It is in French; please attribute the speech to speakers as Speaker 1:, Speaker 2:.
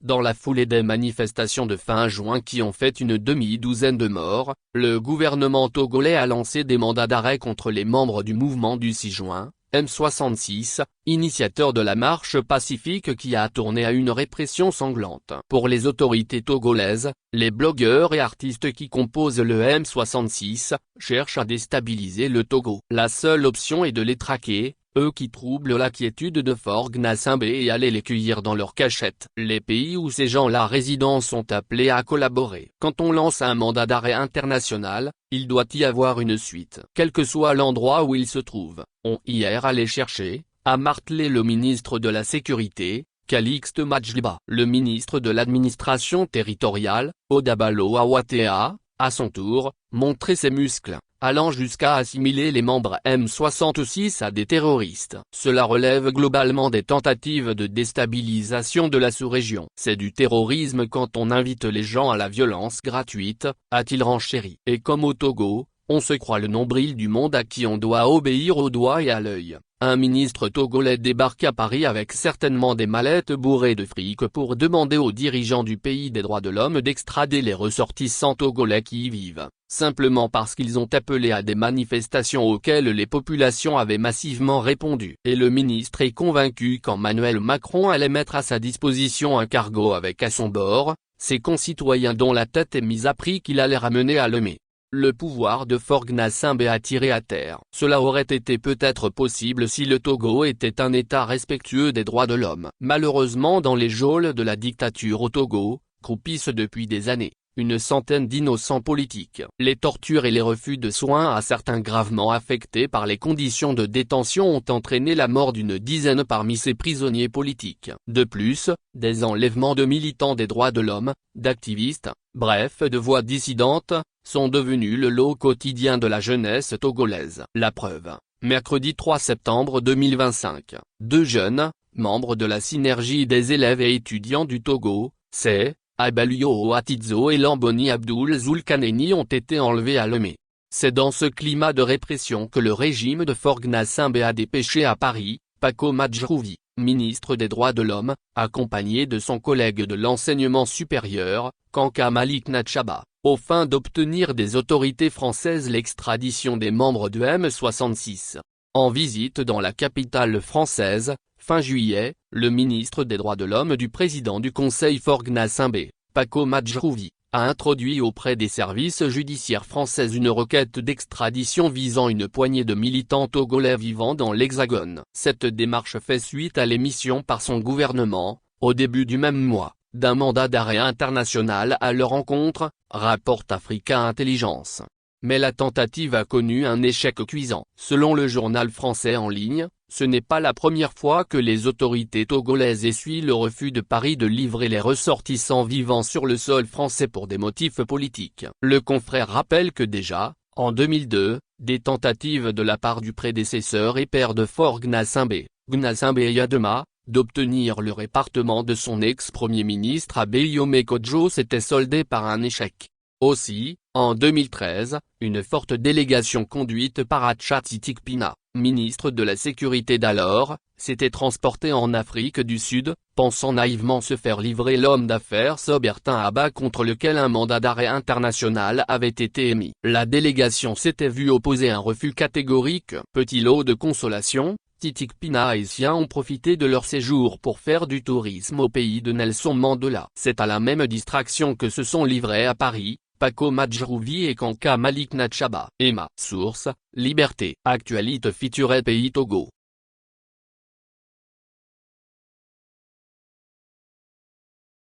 Speaker 1: Dans la foulée des manifestations de fin juin qui ont fait une demi-douzaine de morts, le gouvernement togolais a lancé des mandats d'arrêt contre les membres du mouvement du 6 juin, M66, initiateur de la marche pacifique qui a tourné à une répression sanglante. Pour les autorités togolaises, les blogueurs et artistes qui composent le M66 cherchent à déstabiliser le Togo. La seule option est de les traquer, eux qui troublent la quiétude de Faure Gnassingbé, et aller les cueillir dans leur cachette. Les pays où ces gens-là résident sont appelés à collaborer. Quand on lance un mandat d'arrêt international, il doit y avoir une suite. Quel que soit l'endroit où il se trouve, on hier allé chercher, a martelé le ministre de la Sécurité, Calixte Majliba. Le ministre de l'administration territoriale, Odabalo Awatea, à son tour, montrait ses muscles, allant jusqu'à assimiler les membres M66 à des terroristes. Cela relève globalement des tentatives de déstabilisation de la sous-région. C'est du terrorisme quand on invite les gens à la violence gratuite, a-t-il renchéri. Et comme au Togo, on se croit le nombril du monde à qui on doit obéir au doigt et à l'œil. Un ministre togolais débarque à Paris avec certainement des mallettes bourrées de fric pour demander aux dirigeants du pays des droits de l'homme d'extrader les ressortissants togolais qui y vivent, simplement parce qu'ils ont appelé à des manifestations auxquelles les populations avaient massivement répondu. Et le ministre est convaincu qu'Emmanuel Macron allait mettre à sa disposition un cargo avec à son bord ses concitoyens dont la tête est mise à prix qu'il allait ramener à Lomé. Le pouvoir de Faure Gnassingbé a tiré à terre. Cela aurait été peut-être possible si le Togo était un État respectueux des droits de l'homme. Malheureusement, dans les geôles de la dictature au Togo, croupissent depuis des années une centaine d'innocents politiques. Les tortures et les refus de soins à certains gravement affectés par les conditions de détention ont entraîné la mort d'une dizaine parmi ces prisonniers politiques. De plus, des enlèvements de militants des droits de l'homme, d'activistes, bref de voix dissidentes, sont devenus le lot quotidien de la jeunesse togolaise. La preuve, mercredi 3 septembre 2025, deux jeunes, membres de la synergie des élèves et étudiants du Togo, c'est Abalio Atizo et Lamboni Abdul Zulkarnaini ont été enlevés à Lomé. C'est dans ce climat de répression que le régime de Faure Gnassingbé a dépêché à Paris, Paco Majrouvi, ministre des Droits de l'Homme, accompagné de son collègue de l'enseignement supérieur, Kanka Malik Nachaba, aux fins d'obtenir des autorités françaises l'extradition des membres de M66. En visite dans la capitale française, fin juillet, le ministre des Droits de l'Homme du président du Conseil Faure Gnassingbé, Paco Majrouvi, a introduit auprès des services judiciaires français une requête d'extradition visant une poignée de militants togolais vivant dans l'Hexagone. Cette démarche fait suite à l'émission par son gouvernement, au début du même mois, d'un mandat d'arrêt international à leur encontre, rapporte Africa Intelligence. Mais la tentative a connu un échec cuisant. Selon le journal français en ligne, ce n'est pas la première fois que les autorités togolaises essuient le refus de Paris de livrer les ressortissants vivant sur le sol français pour des motifs politiques. Le confrère rappelle que déjà, en 2002, des tentatives de la part du prédécesseur et père de Faure Gnassingbé, Gnassingbé Eyadema, d'obtenir le répartement de son ex-premier ministre Abeyome Kodjo s'étaient soldées par un échec. Aussi, en 2013, une forte délégation conduite par Acha Titikpina, ministre de la Sécurité d'alors, s'était transportée en Afrique du Sud, pensant naïvement se faire livrer l'homme d'affaires Sobertin Abba contre lequel un mandat d'arrêt international avait été émis. La délégation s'était vue opposer un refus catégorique. Petit lot de consolation, Titikpina et Haïtiens ont profité de leur séjour pour faire du tourisme au pays de Nelson Mandela. C'est à la même distraction que se sont livrés à Paris, Paco Majrouvi et Kanka Malik Nachaba. Emma. Source, Liberté. Actualité feature Pays Togo.